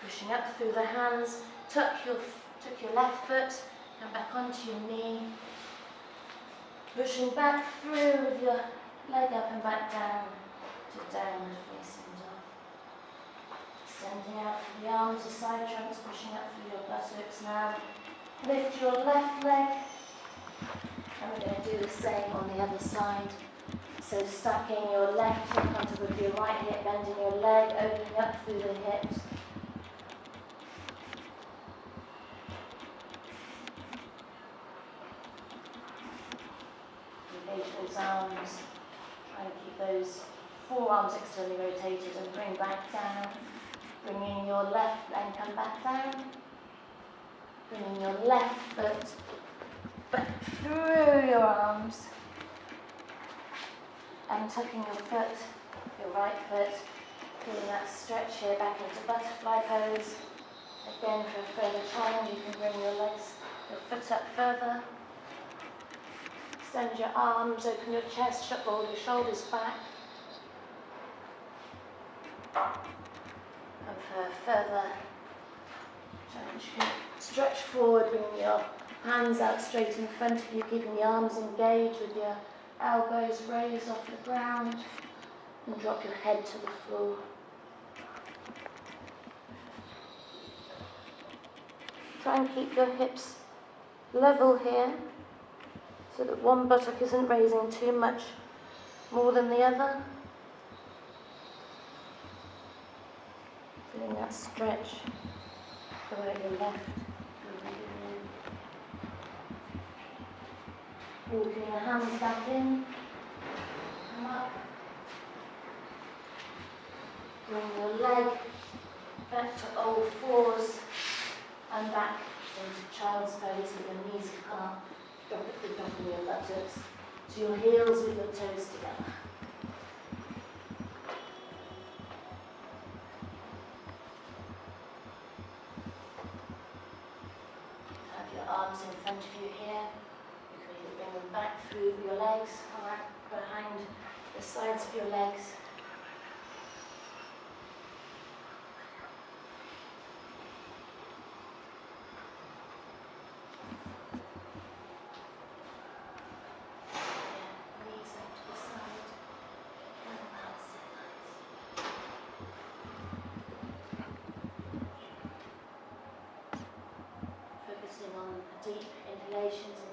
Pushing up through the hands, tuck your left foot and back onto your knee. Pushing back through with your leg up and back down to downward facing dog. Extending out from the arms, the side trunks, pushing up through your buttocks now. Lift your left leg. And we're going to do the same on the other side. So stacking your left hip on top of your right hip, bending your leg, opening up through the hips. Engage those arms. Try and keep those forearms externally rotated and bring back down. Bringing your left leg, come back down. Bringing your left foot back through your arms. And tucking your foot, your right foot, feeling that stretch here back into butterfly pose. Again, for a further challenge, you can bring your legs, your foot up further. Extend your arms, open your chest, roll your shoulders back. And for a further challenge, you can stretch forward, bring your hands out straight in front of you, keeping the arms engaged with your elbows raised off the ground, and drop your head to the floor. Try and keep your hips level here, so that one buttock isn't raising too much more than the other. Feeling that stretch throughout your left. Walking the hands back in, come up. Bring your leg back to old fours and back into child's pose with your knees apart. Drop it to the top of your buttocks, to your heels with your toes together. Have your arms in front of you here. Bring them back through your legs, or behind the sides of your legs. Knees up to the side, and past it. Focusing on deep inhalations and